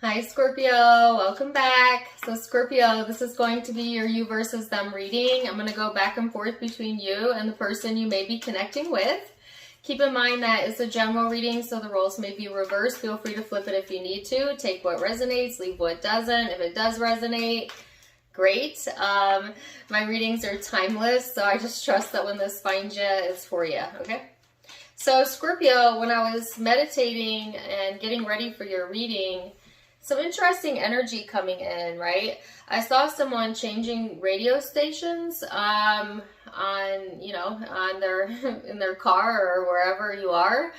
Hi Scorpio, welcome back. So Scorpio, this is going to be your you versus them reading. I'm going to go back and forth between you and the person you may be connecting with. Keep in mind that it's a general reading, so the roles may be reversed. Feel free to flip it if you need to. Take what resonates, leave what doesn't. If it does resonate, great. My readings are timeless, so I just trust that when this finds you, it's for you, okay? So Scorpio, when I was meditating and getting ready for your reading, some interesting energy coming in, right? I saw someone changing radio stations on their in their car or wherever you are,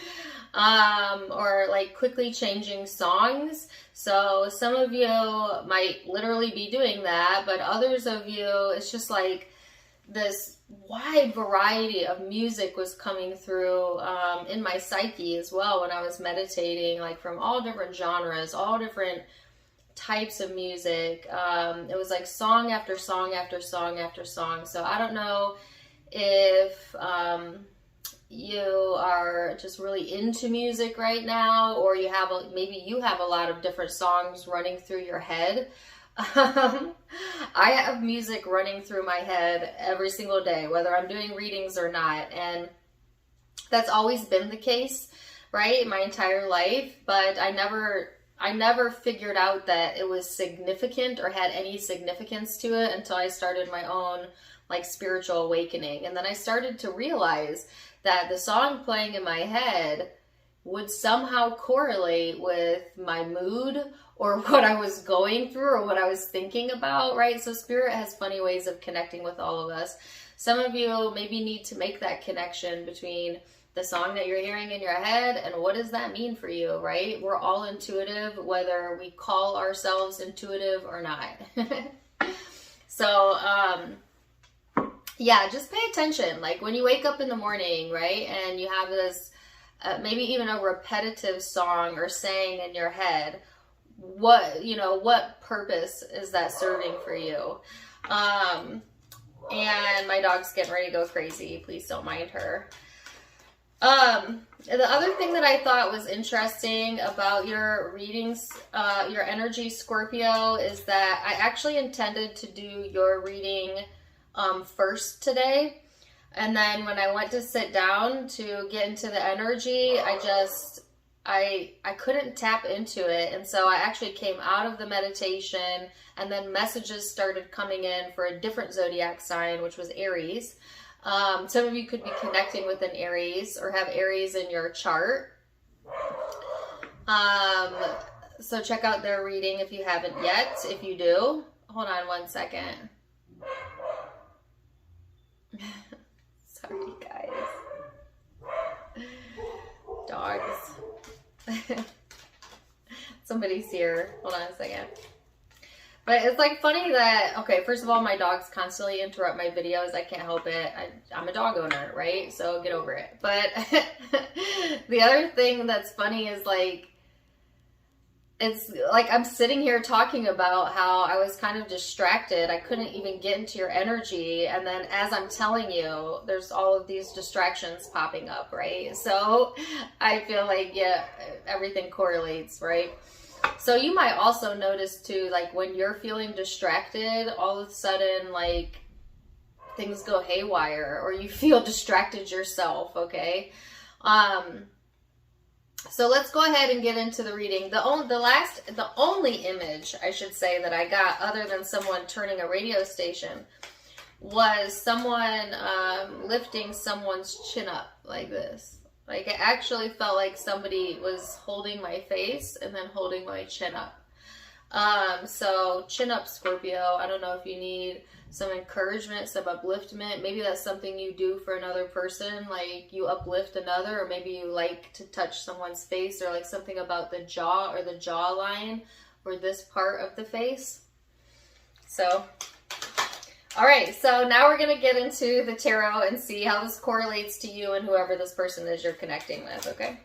or like quickly changing songs. So some of you might literally be doing that, but others of you, it's just like this wide variety of music was coming through in my psyche as well when I was meditating, like from all different genres, all different types of music. It was like song after song after song after song. So I don't know if you are just really into music right now, or you have maybe you have a lot of different songs running through your head. I have music running through my head every single day, whether I'm doing readings or not. And that's always been the case, right? My entire life. But I never figured out that it was significant or had any significance to it until I started my own like spiritual awakening. And then I started to realize that the song playing in my head would somehow correlate with my mood or what I was going through or what I was thinking about, right? So Spirit has funny ways of connecting with all of us. Some of you maybe need to make that connection between the song that you're hearing in your head and what does that mean for you, right? We're all intuitive, whether we call ourselves intuitive or not. So, yeah, just pay attention. Like when you wake up in the morning, right? And you have this maybe even a repetitive song or saying in your head, what purpose is that serving for you? And my dog's getting ready to go crazy. Please don't mind her. The other thing that I thought was interesting about your readings, your energy, Scorpio, is that I actually intended to do your reading first today. And then when I went to sit down to get into the energy, I couldn't tap into it. And so I actually came out of the meditation and then messages started coming in for a different zodiac sign, which was Aries. Some of you could be connecting with an Aries or have Aries in your chart. So check out their reading if you haven't yet. If you do, hold on one second. Sorry, guys. Dogs. Somebody's here. Hold on a second. But it's like funny that, okay, first of all, my dogs constantly interrupt my videos. I can't help it. I'm a dog owner, right? So get over it. But the other thing that's funny is like, it's like I'm sitting here talking about how I was kind of distracted. I couldn't even get into your energy. And then as I'm telling you, there's all of these distractions popping up, right? So I feel like, yeah, everything correlates, right? So you might also notice too, like when you're feeling distracted, all of a sudden, like things go haywire or you feel distracted yourself, okay? So let's go ahead and get into the reading. The only image, I should say, that I got other than someone turning a radio station was someone lifting someone's chin up like this. Like it actually felt like somebody was holding my face and then holding my chin up. So chin up, Scorpio. I don't know if you need some encouragement, some upliftment. Maybe that's something you do for another person, like you uplift another, or maybe you like to touch someone's face, or like something about the jaw or the jawline or this part of the face. So, all right, so now we're going to get into the tarot and see how this correlates to you and whoever this person is you're connecting with, okay?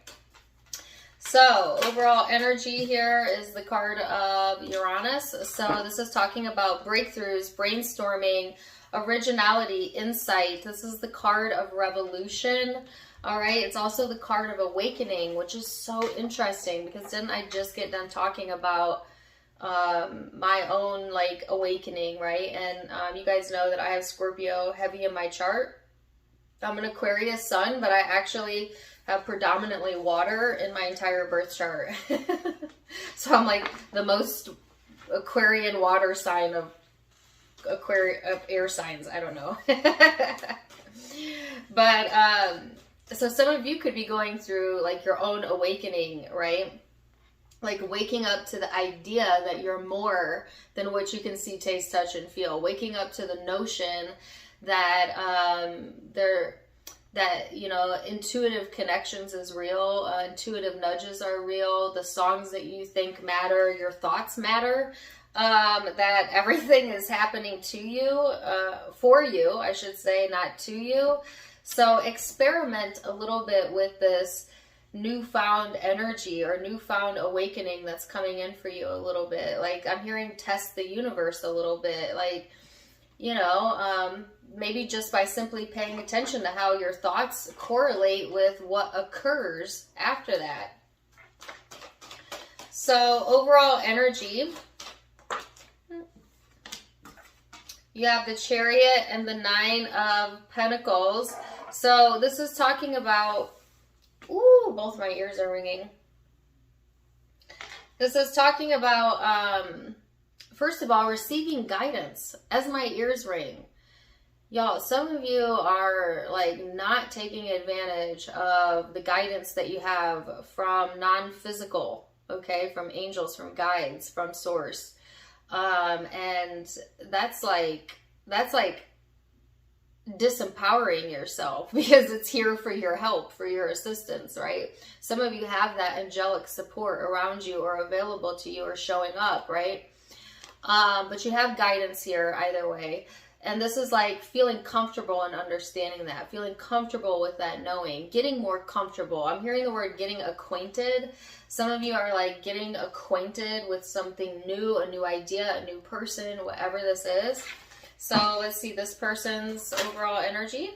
So, overall energy here is the card of Uranus. So, this is talking about breakthroughs, brainstorming, originality, insight. This is the card of revolution. All right, it's also the card of awakening, which is so interesting because didn't I just get done talking about my own like awakening, right? And you guys know that I have Scorpio heavy in my chart. I'm an Aquarius sun, but I actually have predominantly water in my entire birth chart. So I'm like the most Aquarian water sign of air signs. I don't know. But so some of you could be going through like your own awakening, right? Like waking up to the idea that you're more than what you can see, taste, touch, and feel. Waking up to the notion that you know, intuitive connections is real, intuitive nudges are real, the songs that you think matter, your thoughts matter, that everything is happening to you, for you, I should say, not to you. So experiment a little bit with this newfound energy or newfound awakening that's coming in for you a little bit. Like I'm hearing test the universe a little bit, like, you know, maybe just by simply paying attention to how your thoughts correlate with what occurs after that. So overall energy, you have the Chariot and the Nine of Pentacles. So this is talking about, ooh, both my ears are ringing. This is talking about, first of all, receiving guidance as my ears ring. Y'all, some of you are like not taking advantage of the guidance that you have from non-physical, okay, from angels, from guides, from source. And that's like disempowering yourself because it's here for your help, for your assistance, right? Some of you have that angelic support around you or available to you or showing up, right? But you have guidance here either way. And this is like feeling comfortable and understanding that, feeling comfortable with that knowing, getting more comfortable. I'm hearing the word getting acquainted. Some of you are like getting acquainted with something new, a new idea, a new person, whatever this is. So let's see this person's overall energy.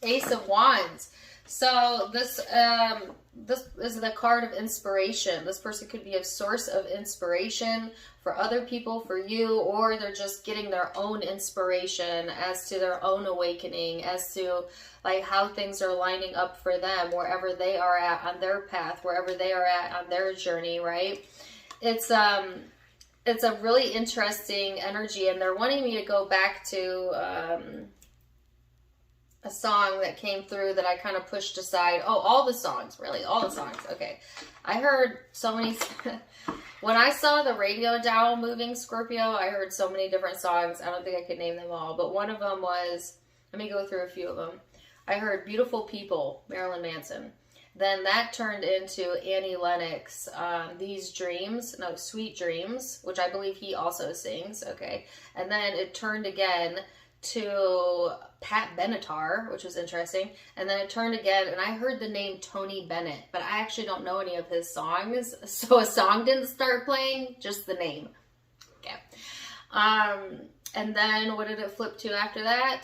Ace of Wands. So this is the card of inspiration. This person could be a source of inspiration for other people, for you, or they're just getting their own inspiration as to their own awakening, as to like how things are lining up for them, wherever they are at on their path, wherever they are at on their journey, right? It's a really interesting energy, and they're wanting me to go back to a song that came through that I kind of pushed aside. Oh, all the songs, really, all the songs. Okay. I heard so many, when I saw the radio dial moving, Scorpio, I heard so many different songs. I don't think I could name them all, but one of them was, let me go through a few of them. I heard Beautiful People, Marilyn Manson. Then that turned into Annie Lennox, Sweet Dreams, which I believe he also sings, okay. And then it turned again to Pat Benatar, which was interesting. And then it turned again, and I heard the name Tony Bennett, but I actually don't know any of his songs, so a song didn't start playing, just the name. Okay. And then what did it flip to after that?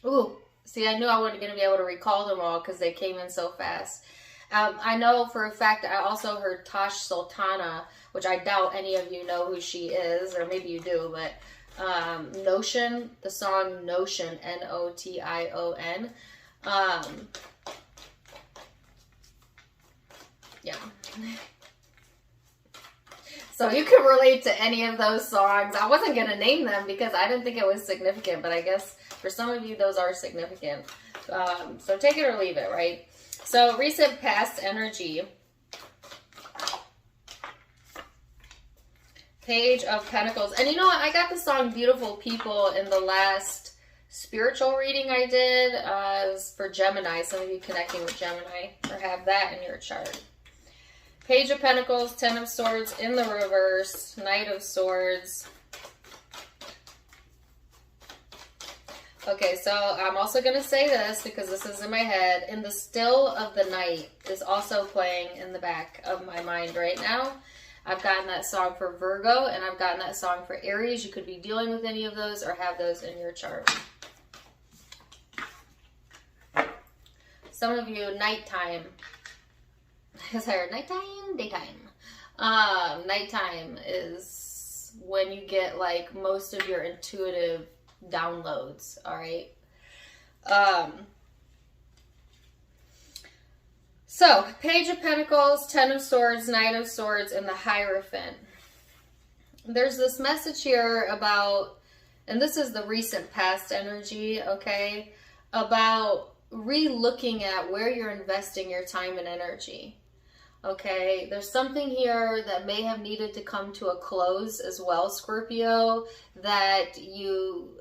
Ooh, see, I knew I wasn't going to be able to recall them all because they came in so fast. I know for a fact I also heard Tosh Sultana, which I doubt any of you know who she is, or maybe you do, but Notion, the song Notion, N-O-T-I-O-N. Yeah. So you can relate to any of those songs. I wasn't going to name them because I didn't think it was significant, but I guess for some of you those are significant. So take it or leave it, right? So recent past energy. Page of Pentacles. And you know what? I got the song Beautiful People in the last spiritual reading I did. It was for Gemini. Some of you connecting with Gemini or have that in your chart. Page of Pentacles, Ten of Swords in the reverse, Knight of Swords. Okay, so I'm also going to say this because this is in my head. In the Still of the Night is also playing in the back of my mind right now. I've gotten that song for Virgo, and I've gotten that song for Aries. You could be dealing with any of those or have those in your chart. Some of you, nighttime. Is there nighttime? Daytime. Nighttime is when you get like most of your intuitive downloads, all right? So, Page of Pentacles, Ten of Swords, Knight of Swords, and the Hierophant. There's this message here about, and this is the recent past energy, okay, about re-looking at where you're investing your time and energy. Okay, there's something here that may have needed to come to a close as well, Scorpio, that you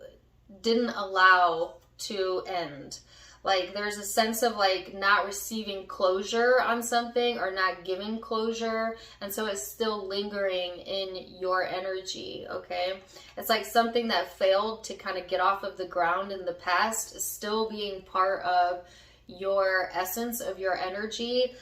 didn't allow to end. Like, there's a sense of like not receiving closure on something or not giving closure, and so it's still lingering in your energy, okay? It's like something that failed to kind of get off of the ground in the past is still being part of your essence of your energy.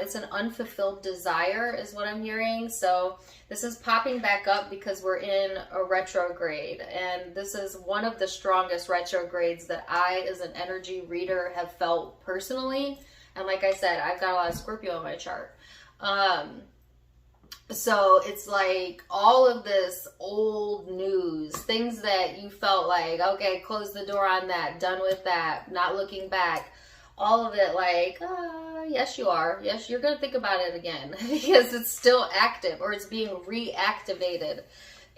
It's an unfulfilled desire is what I'm hearing. So this is popping back up because we're in a retrograde, and this is one of the strongest retrogrades that I, as an energy reader, have felt personally. And like I said, I've got a lot of Scorpio in my chart. So it's like all of this old news, things that you felt like, okay, close the door on that, done with that, not looking back. All of it like, yes, you are. Yes, you're going to think about it again because it's still active, or it's being reactivated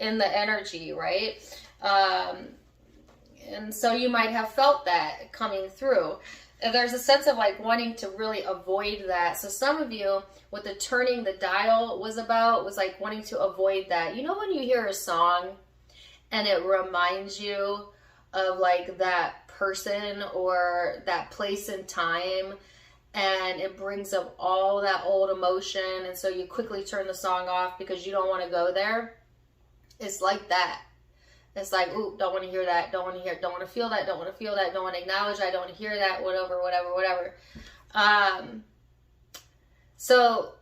in the energy, right? And so you might have felt that coming through. And there's a sense of like wanting to really avoid that. So some of you, what the turning the dial was about was like wanting to avoid that. You know when you hear a song and it reminds you of like that person or that place in time, and it brings up all that old emotion, and so you quickly turn the song off because you don't want to go there? It's like that. It's like, ooh, don't want to hear that, don't want to hear, don't want to feel that, don't want to feel that, don't want to acknowledge that, don't want to hear that, whatever. So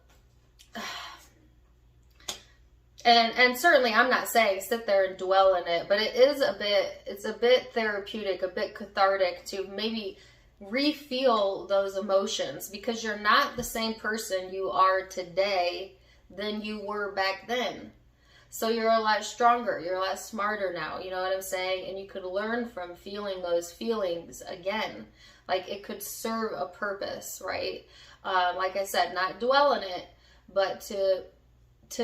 and certainly I'm not saying sit there and dwell in it, but it's a bit therapeutic, a bit cathartic to maybe re-feel those emotions, because you're not the same person you are today than you were back then. So you're a lot stronger, you're a lot smarter now, you know what I'm saying? And you could learn from feeling those feelings again. Like it could serve a purpose, right? Like I said, not dwell in it, but to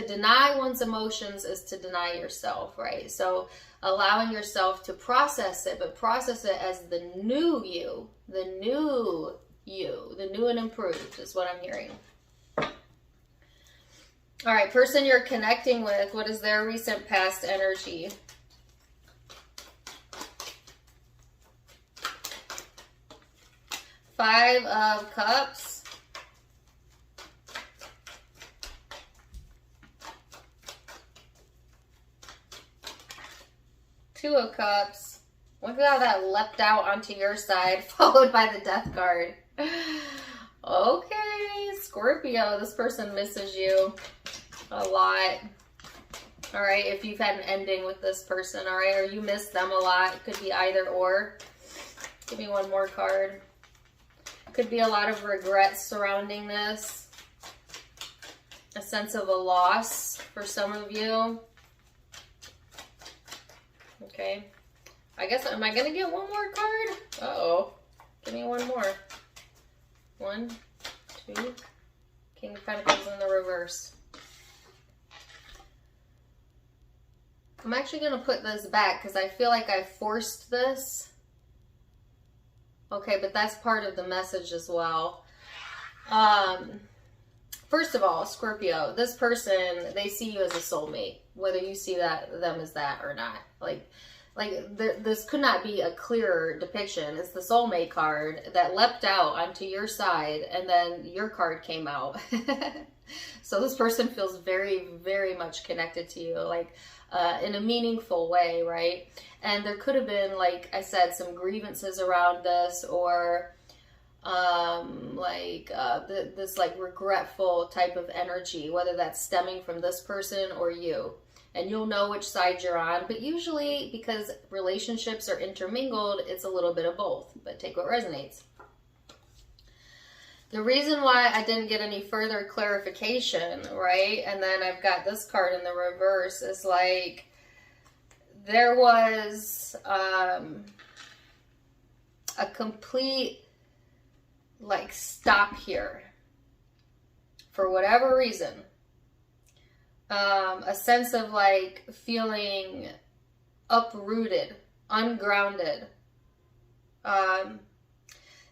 deny one's emotions is to deny yourself, right? So allowing yourself to process it, but process it as the new you, the new and improved is what I'm hearing. All right, person you're connecting with, what is their recent past energy? Five of Cups. Two of Cups. Look at how that leapt out onto your side, followed by the Death card. Okay, Scorpio, this person misses you a lot. All right, if you've had an ending with this person, all right, or you miss them a lot. It could be either or. Give me one more card. Could be a lot of regrets surrounding this. A sense of a loss for some of you. Okay. I guess, am I going to get one more card? Uh-oh. Give me one more. 1, 2. King of Pentacles in the reverse. I'm actually going to put this back because I feel like I forced this. Okay, but that's part of the message as well. First of all, Scorpio, this person, they see you as a soulmate, whether you see them as that or not. This could not be a clearer depiction. It's the soulmate card that leapt out onto your side, and then your card came out. So this person feels very, very much connected to you, in a meaningful way, right? And there could have been, like I said, some grievances around this, or like this like regretful type of energy, whether that's stemming from this person or you. And you'll know which side you're on, but usually because relationships are intermingled, it's a little bit of both, but take what resonates. The reason why I didn't get any further clarification, right, and then I've got this card in the reverse, is like there was a complete like stop here for whatever reason. A sense of like feeling uprooted, ungrounded,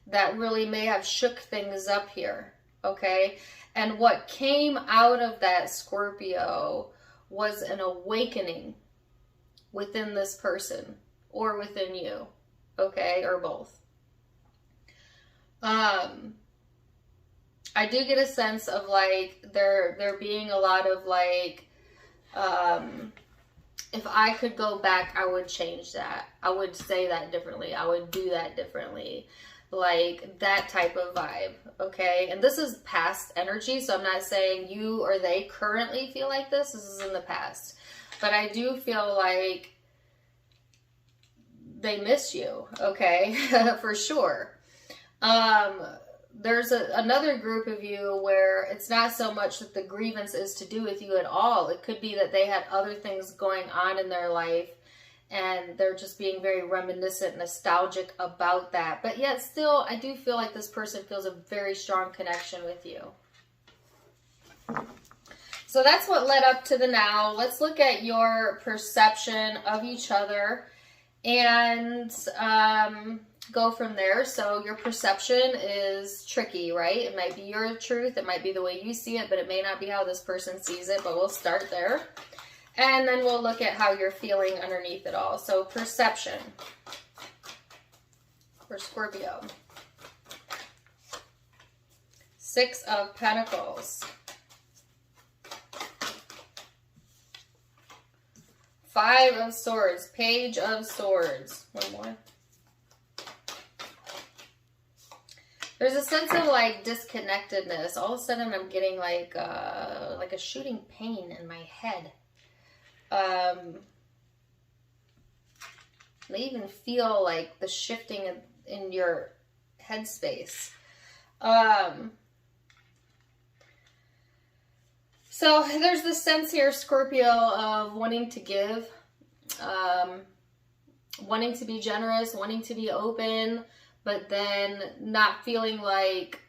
that really may have shook things up here, okay? And what came out of that, Scorpio, was an awakening within this person or within you, okay? Or both. I do get a sense of like there being a lot of like, if I could go back, I would change that. I would say that differently. I would do that differently. Like that type of vibe, okay? And this is past energy, so I'm not saying you or they currently feel like this. This is in the past. But I do feel like they miss you, okay? For sure. There's another group of you where it's not so much that the grievance is to do with you at all. It could be that they had other things going on in their life and they're just being very reminiscent, nostalgic about that. But yet still, I do feel like this person feels a very strong connection with you. So that's what led up to the now. Let's look at your perception of each other and go from there. So your perception is tricky, right? It might be your truth. It might be the way you see it, but it may not be how this person sees it. But we'll start there. And then we'll look at how you're feeling underneath it all. So perception for Scorpio. 6 of Pentacles. 5 of Swords. Page of Swords. One more. There's a sense of like disconnectedness. All of a sudden I'm getting like a shooting pain in my head. May even feel like the shifting in your headspace. So there's this sense here, Scorpio, of wanting to give, wanting to be generous, wanting to be open, but then not feeling like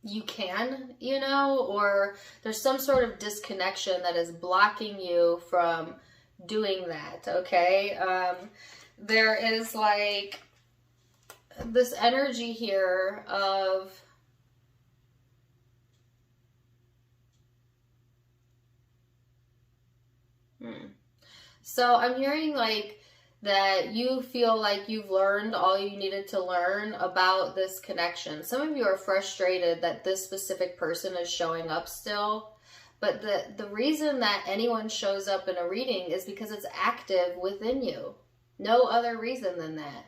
you can, you know, or there's some sort of disconnection that is blocking you from doing that, okay? There is like this energy here of so I'm hearing like that you feel like you've learned all you needed to learn about this connection. Some of you are frustrated that this specific person is showing up still, but the reason that anyone shows up in a reading is because it's active within you. No other reason than that.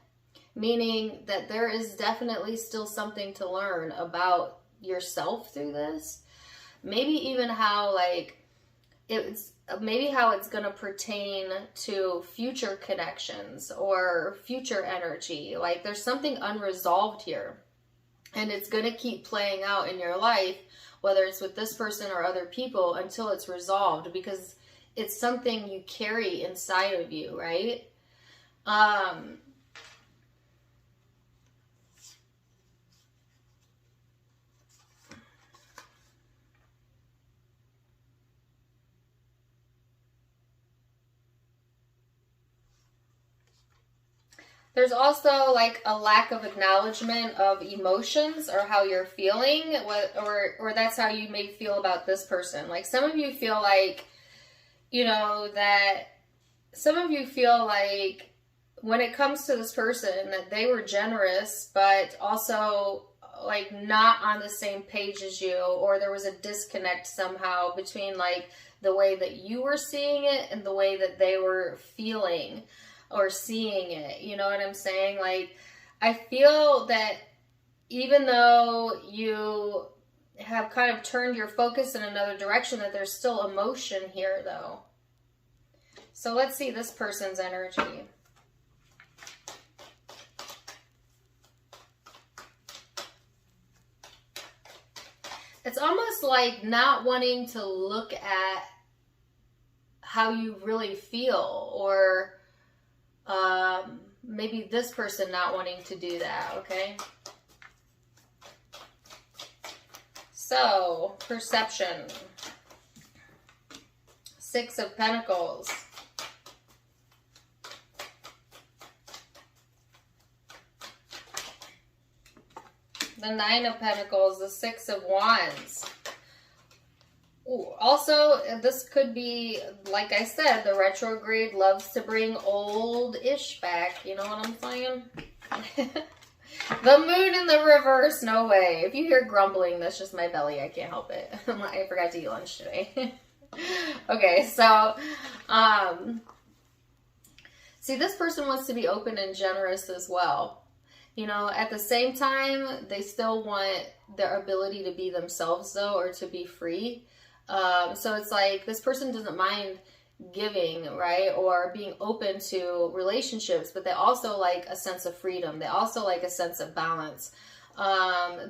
Meaning that there is definitely still something to learn about yourself through this. Maybe even how like maybe how it's going to pertain to future connections or future energy. Like there's something unresolved here and it's going to keep playing out in your life, whether it's with this person or other people, until it's resolved, because it's something you carry inside of you, right? There's also like a lack of acknowledgement of emotions or how you're feeling, or that's how you may feel about this person. Like some of you feel like, you know, that some of you feel like when it comes to this person that they were generous, but also like not on the same page as you, or there was a disconnect somehow between like the way that you were seeing it and the way that they were feeling or seeing it. You know what I'm saying? Like I feel that even though you have kind of turned your focus in another direction, that there's still emotion here though. So let's see this person's energy. It's almost like not wanting to look at how you really feel, or maybe this person not wanting to do that, okay? So, perception. Six of Pentacles. The Nine of Pentacles, the Six of Wands. Ooh, also, this could be, like I said, the retrograde loves to bring old-ish back. You know what I'm saying? The moon in the reverse, no way. If you hear grumbling, that's just my belly. I can't help it. I forgot to eat lunch today. Okay, so, see, this person wants to be open and generous as well. You know, at the same time, they still want their ability to be themselves, though, or to be free. So it's like this person doesn't mind giving, right? Or being open to relationships, but they also like a sense of freedom. They also like a sense of balance.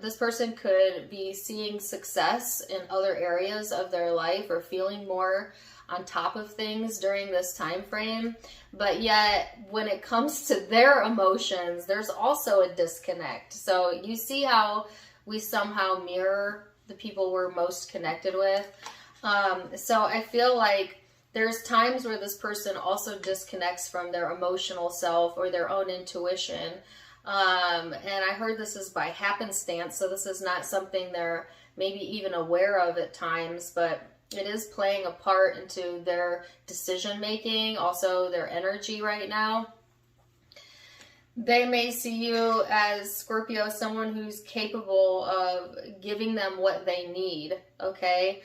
This person could be seeing success in other areas of their life or feeling more on top of things during this time frame, but yet when it comes to their emotions, there's also a disconnect. So you see how we somehow mirror the people we're most connected with. So I feel like there's times where this person also disconnects from their emotional self or their own intuition. And I heard this is by happenstance, so this is not something they're maybe even aware of at times, but it is playing a part into their decision making, also their energy right now. They may see you as, Scorpio, someone who's capable of giving them what they need, okay?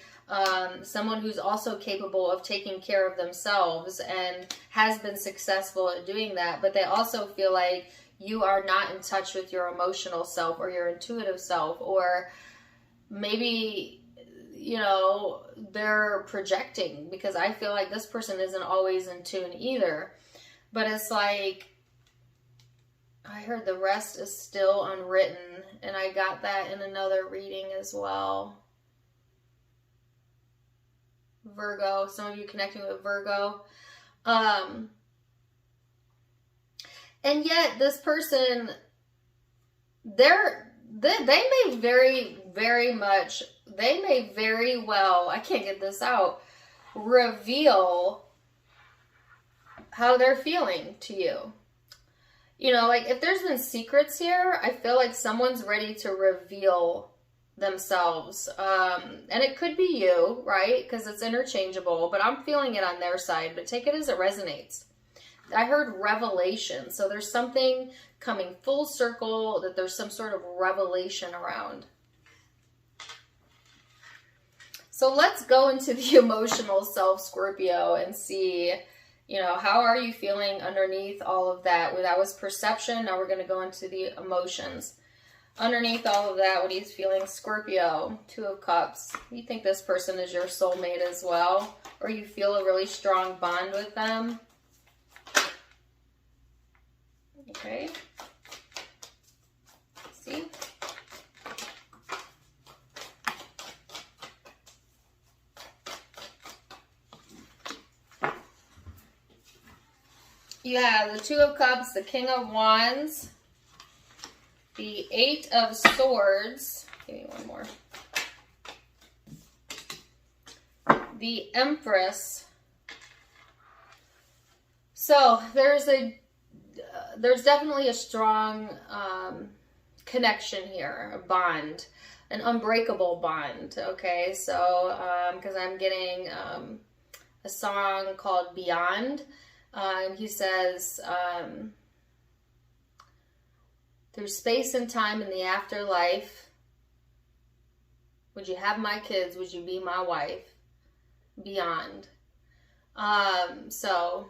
Someone who's also capable of taking care of themselves and has been successful at doing that, but they also feel like you are not in touch with your emotional self or your intuitive self, or maybe, you know, they're projecting, because I feel like this person isn't always in tune either. But it's like, I heard the rest is still unwritten, and I got that in another reading as well. Virgo, some of you connecting with Virgo. And yet this person, they may very well, I can't get this out, reveal how they're feeling to you. You know, like if there's been secrets here, I feel like someone's ready to reveal themselves. And it could be you, right? Because it's interchangeable, but I'm feeling it on their side, but take it as it resonates. I heard revelation. So there's something coming full circle, that there's some sort of revelation around. So let's go into the emotional self, Scorpio, and see, you know, how are you feeling underneath all of that? Well, that was perception. Now we're going to go into the emotions. Underneath all of that, what he's feeling, Scorpio, Two of Cups. You think this person is your soulmate as well, or you feel a really strong bond with them. Okay. See? You have the Two of Cups, the King of Wands, the Eight of Swords. Give me one more. The Empress. So there's definitely a strong connection here, a bond, an unbreakable bond. Okay, so because I'm getting a song called Beyond. And he says, through space and time in the afterlife, would you have my kids? Would you be my wife? Beyond. So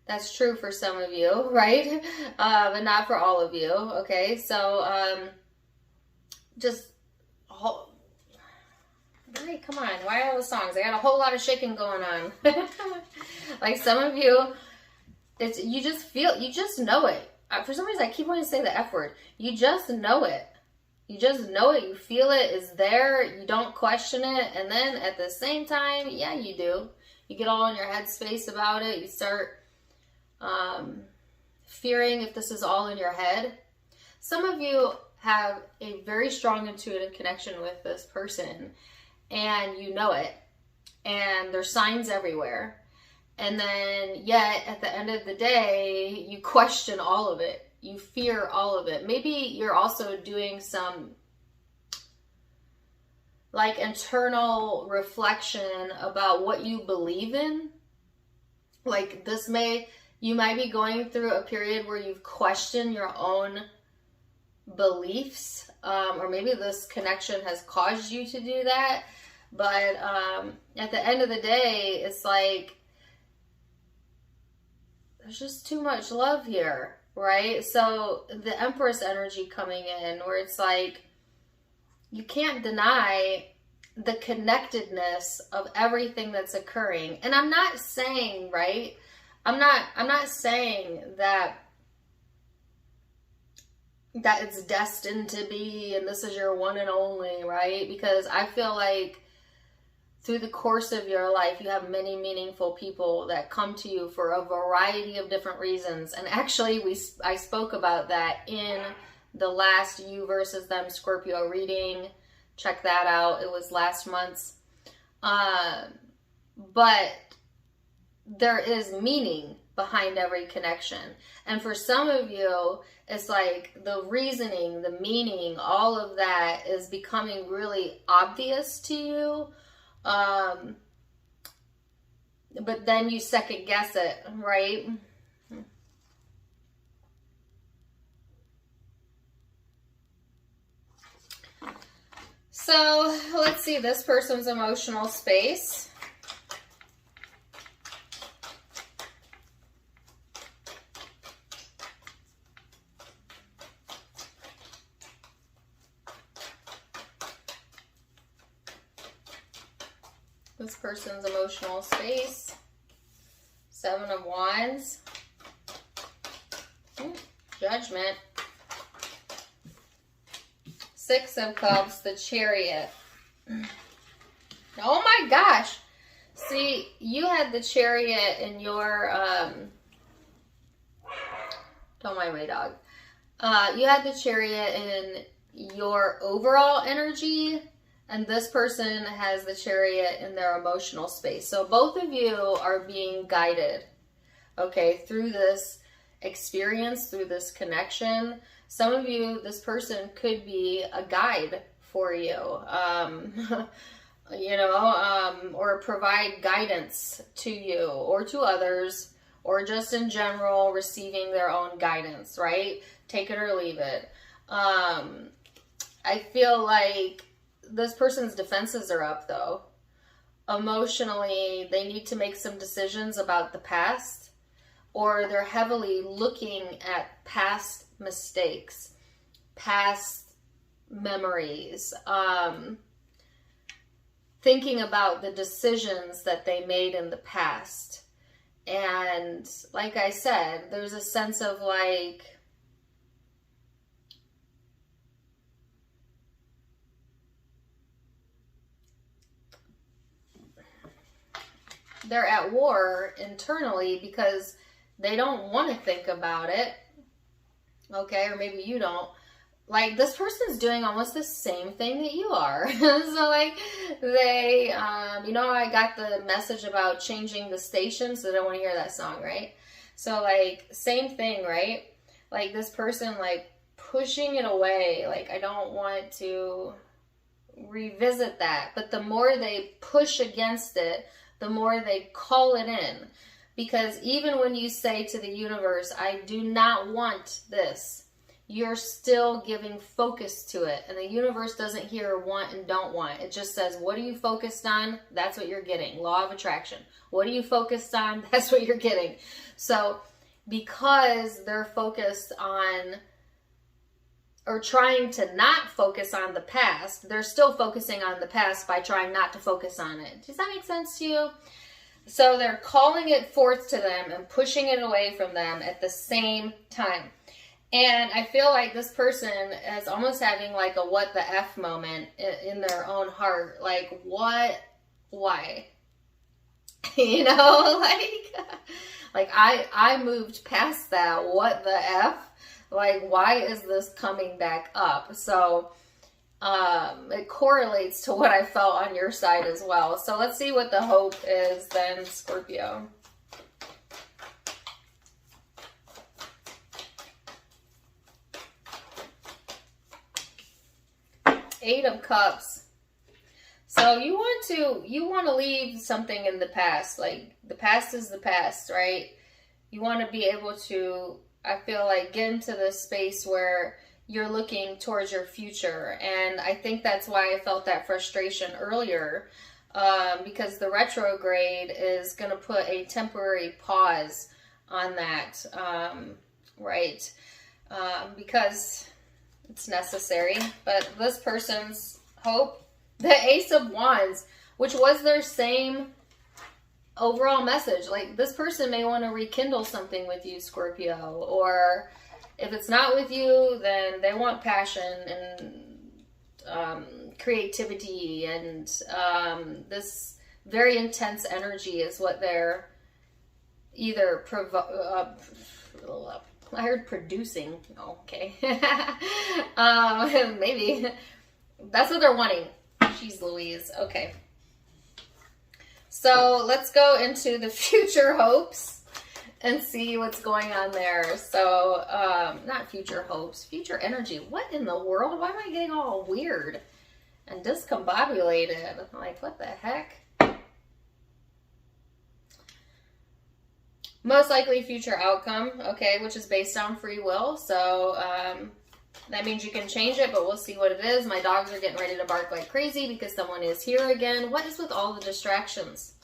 That's true for some of you, right? But not for all of you, okay? So, just... Hey, come on, why all the songs? I got a whole lot of shaking going on. Like some of you, you just know it. For some reason, I keep wanting to say the F word. You just know it. You just know it. You feel it is there. You don't question it. And then at the same time, yeah, you do. You get all in your headspace about it. You start fearing if this is all in your head. Some of you have a very strong intuitive connection with this person, and you know it. And there's signs everywhere. And then yet at the end of the day, you question all of it. You fear all of it. Maybe you're also doing some like internal reflection about what you believe in. Like you might be going through a period where you've questioned your own beliefs, or maybe this connection has caused you to do that. But at the end of the day, it's like there's just too much love here, right? So the Empress energy coming in, where it's like you can't deny the connectedness of everything that's occurring. And I'm not saying, right? I'm not saying that it's destined to be and this is your one and only, right? Because I feel like through the course of your life, you have many meaningful people that come to you for a variety of different reasons. And actually, I spoke about that in the last You versus Them Scorpio reading. Check that out. It was last month's. But there is meaning behind every connection. And for some of you, it's like the reasoning, the meaning, all of that is becoming really obvious to you. But then you second guess it, right? So let's see this person's emotional space. This person's emotional space. 7 of Wands. Judgment. 6 of Cups, the Chariot. Oh my gosh. See, you had the Chariot in your, don't mind my dog. You had the Chariot in your overall energy, and this person has the Chariot in their emotional space. So both of you are being guided, okay, through this experience, through this connection. Some of you, this person could be a guide for you, or provide guidance to you or to others, or just in general receiving their own guidance, right? Take it or leave it. I feel like this person's defenses are up, though. Emotionally, they need to make some decisions about the past, or they're heavily looking at past mistakes, past memories, thinking about the decisions that they made in the past. And like I said, there's a sense of like, they're at war internally because they don't want to think about it. Okay, or maybe you don't. Like, this person's doing almost the same thing that you are. So, like, they, I got the message about changing the station, so they don't want to hear that song, right? So, like, same thing, right? Like, this person, like, pushing it away. Like, I don't want to revisit that. But the more they push against it, the more they call it in. Because even when you say to the universe, I do not want this, you're still giving focus to it. And the universe doesn't hear want and don't want. It just says, what are you focused on? That's what you're getting. Law of attraction. What are you focused on? That's what you're getting. So because they're focused on, or trying to not focus on the past, they're still focusing on the past by trying not to focus on it. Does that make sense to you? So they're calling it forth to them and pushing it away from them at the same time. And I feel like this person is almost having like a what the F moment in their own heart. Like, what? Why? You know, like I moved past that. What the F? Like, why is this coming back up? So it correlates to what I felt on your side as well. So let's see what the hope is then, Scorpio. Eight of Cups. So you want to leave something in the past. Like, the past is the past, right? You want to be able to, I feel like, get into this space where you're looking towards your future. And I think that's why I felt that frustration earlier, because the retrograde is going to put a temporary pause on that, right? Because it's necessary. But this person's hope, the Ace of Wands, which was their same overall message. Like, this person may want to rekindle something with you, Scorpio, or if it's not with you, then they want passion and creativity and this very intense energy is what they're either I heard producing. Oh, okay. Maybe that's what they're wanting. Jeez Louise. Okay. So let's go into the future hopes and see what's going on there. So, not future hopes, future energy. What in the world? Why am I getting all weird and discombobulated? Like, what the heck? Most likely future outcome, okay, which is based on free will. So, that means you can change it, but we'll see what it is. My dogs are getting ready to bark like crazy because someone is here again. What is with all the distractions?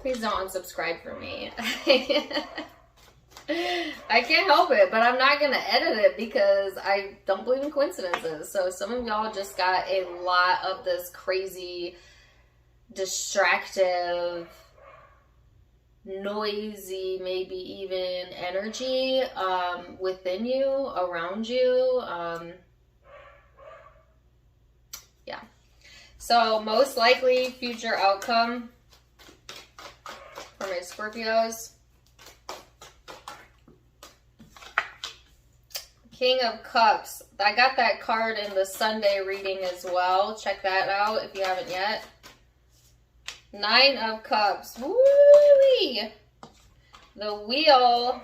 Please don't unsubscribe for me. I can't help it, but I'm not going to edit it because I don't believe in coincidences. So some of y'all just got a lot of this crazy, distractive, noisy, maybe even energy within you, around you. Yeah. So most likely future outcome for my Scorpios. King of Cups. I got that card in the Sunday reading as well. Check that out if you haven't yet. Nine of Cups. Woo-wee! The Wheel.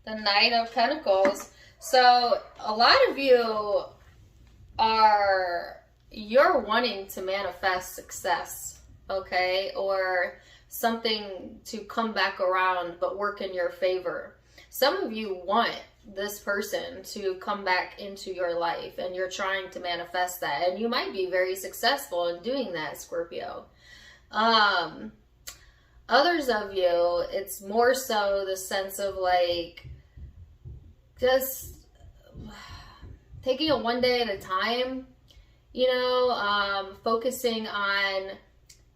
The Knight of Pentacles. So a lot of you you're wanting to manifest success, okay? Or something to come back around but work in your favor. Some of you want this person to come back into your life and you're trying to manifest that. And you might be very successful in doing that, Scorpio. Others of you, it's more so the sense of like just taking it one day at a time, you know, focusing on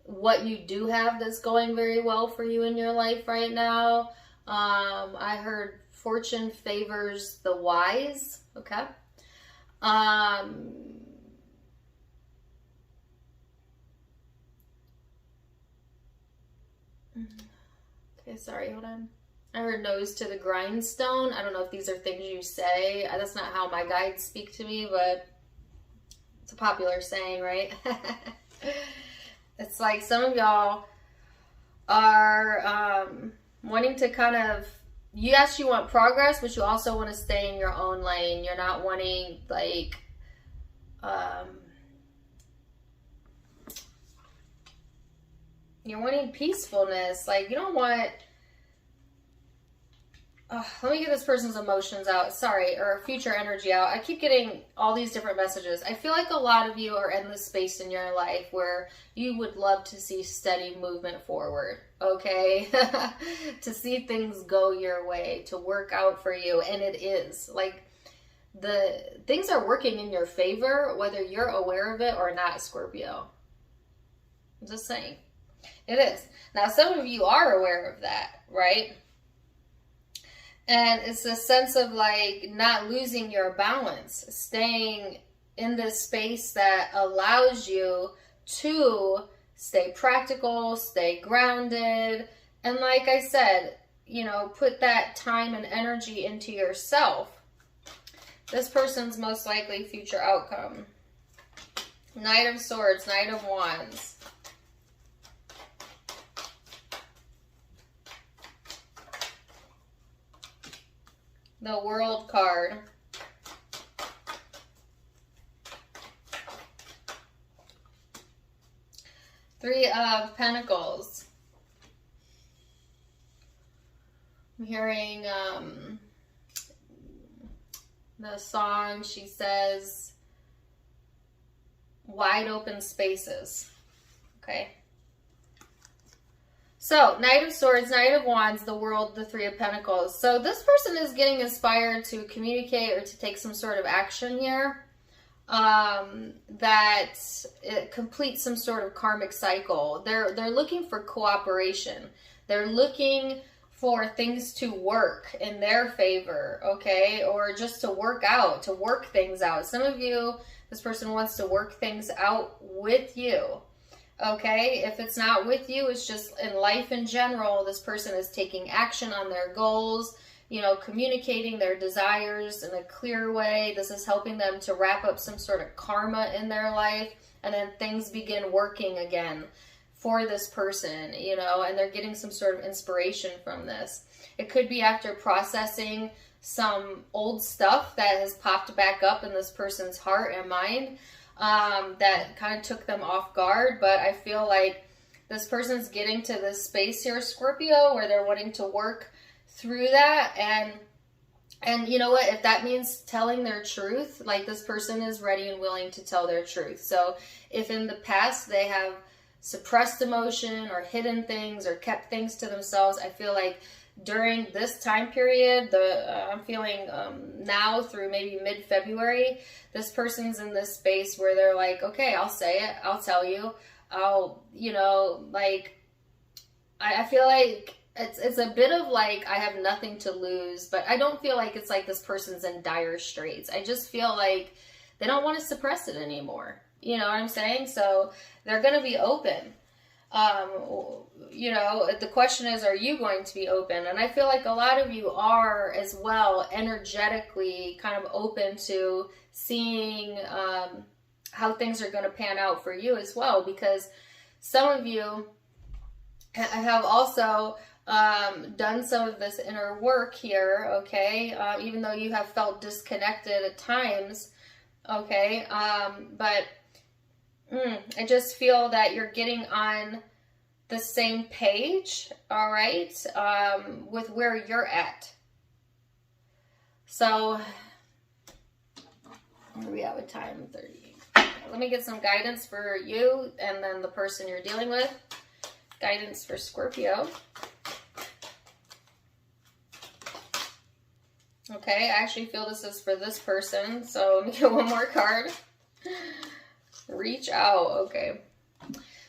what you do have that's going very well for you in your life right now. I heard fortune favors the wise. Okay. Okay, sorry, hold on. I heard nose to the grindstone. I don't know if these are things you say. That's not how my guides speak to me, but it's a popular saying, right? It's like some of y'all are wanting to kind of, yes, you want progress, but you also want to stay in your own lane. You're not wanting like You're wanting peacefulness. Like, you don't want... let me get this person's emotions out. Sorry, or future energy out. I keep getting all these different messages. I feel like a lot of you are in this space in your life where you would love to see steady movement forward, okay? To see things go your way, to work out for you, and it is. Like, the things are working in your favor, whether you're aware of it or not, Scorpio. I'm just saying. It is. Now, some of you are aware of that, right? And it's a sense of like not losing your balance, staying in this space that allows you to stay practical, stay grounded. And like I said, you know, put that time and energy into yourself. This person's most likely future outcome. Knight of Swords, Knight of Wands. The World card. Three of Pentacles. I'm hearing the song, she says, wide open spaces. Okay. So, Knight of Swords, Knight of Wands, the World, the Three of Pentacles. So, this person is getting inspired to communicate or to take some sort of action here. That it completes some sort of karmic cycle. They're looking for cooperation. They're looking for things to work in their favor, okay? Or just to work out, to work things out. Some of you, this person wants to work things out with you. Okay, if it's not with you, it's just in life in general, this person is taking action on their goals, you know, communicating their desires in a clear way. This is helping them to wrap up some sort of karma in their life, and then things begin working again for this person, you know, and they're getting some sort of inspiration from this. It could be after processing some old stuff that has popped back up in this person's heart and mind. That kind of took them off guard, but I feel like this person's getting to this space here, Scorpio, where they're wanting to work through that, and you know what, if that means telling their truth, like this person is ready and willing to tell their truth. So if in the past they have suppressed emotion or hidden things or kept things to themselves, I feel like during this time period, I'm feeling now through maybe mid-February, this person's in this space where they're like, okay, I'll say it, I'll tell you, you know, like, I feel like it's a bit of like, I have nothing to lose, but I don't feel like it's like this person's in dire straits. I just feel like they don't want to suppress it anymore. You know what I'm saying? So they're going to be open. You know, the question is, are you going to be open? And I feel like a lot of you are as well, energetically kind of open to seeing how things are going to pan out for you as well, because some of you have also done some of this inner work here, okay, even though you have felt disconnected at times, okay, but I just feel that you're getting on the same page, all right, with where you're at. So, where are we at with time? 30. Let me get some guidance for you and then the person you're dealing with. Guidance for Scorpio. Okay, I actually feel this is for this person, so let me get one more card. Reach out, okay.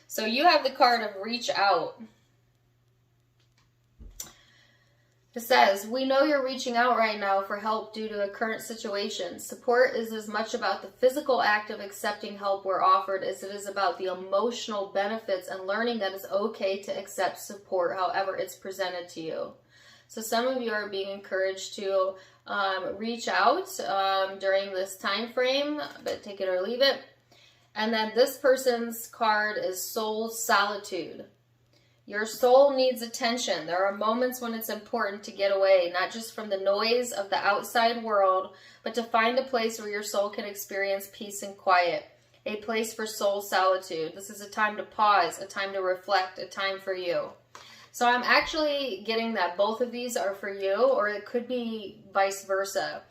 So you have the card of reach out. It says, we know you're reaching out right now for help due to a current situation. Support is as much about the physical act of accepting help we're offered as it is about the emotional benefits and learning that it's okay to accept support however it's presented to you. So some of you are being encouraged to reach out during this time frame, but take it or leave it. And then this person's card is soul solitude. Your soul needs attention. There are moments when it's important to get away, not just from the noise of the outside world, but to find a place where your soul can experience peace and quiet, a place for soul solitude. This is a time to pause, a time to reflect, a time for you. So I'm actually getting that both of these are for you, or it could be vice versa.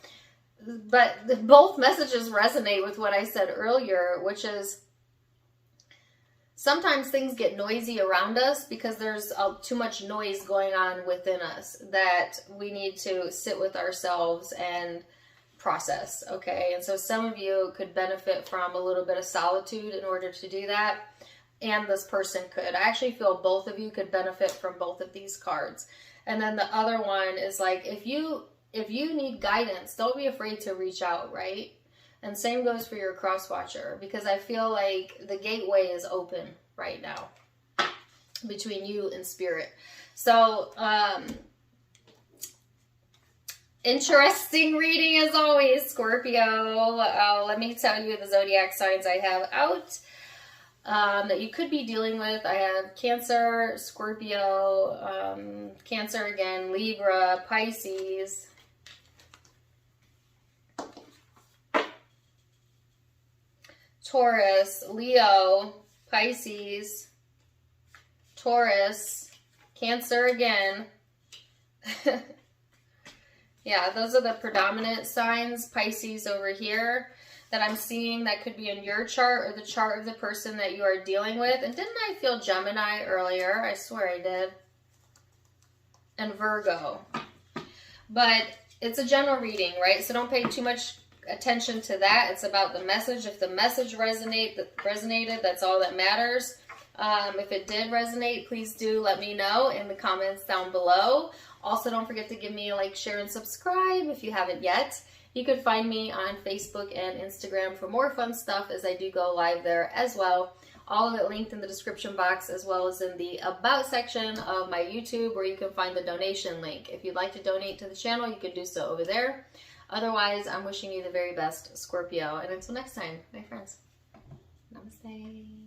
But both messages resonate with what I said earlier, which is sometimes things get noisy around us because there's too much noise going on within us that we need to sit with ourselves and process, okay? And so some of you could benefit from a little bit of solitude in order to do that, and this person could. I actually feel both of you could benefit from both of these cards. And then the other one is like, if you need guidance, don't be afraid to reach out, right? And same goes for your cross watcher, because I feel like the gateway is open right now between you and spirit. So, interesting reading as always, Scorpio. Let me tell you the zodiac signs I have out that you could be dealing with. I have Cancer, Scorpio, Cancer again, Libra, Pisces, Taurus, Leo, Pisces, Taurus, Cancer again. Yeah, those are the predominant signs. Pisces over here that I'm seeing that could be in your chart or the chart of the person that you are dealing with. And didn't I feel Gemini earlier? I swear I did. And Virgo. But it's a general reading, right? So don't pay too much attention to that. It's about the message. If the message resonated, that's all that matters. If it did resonate, please do let me know in the comments down below. Also, don't forget to give me a like, share, and subscribe if you haven't yet. You can find me on Facebook and Instagram for more fun stuff, as I do go live there as well. All of it linked in the description box, as well as in the About section of my YouTube, where you can find the donation link. If you'd like to donate to the channel, you can do so over there. Otherwise, I'm wishing you the very best, Scorpio. And until next time, my friends, namaste.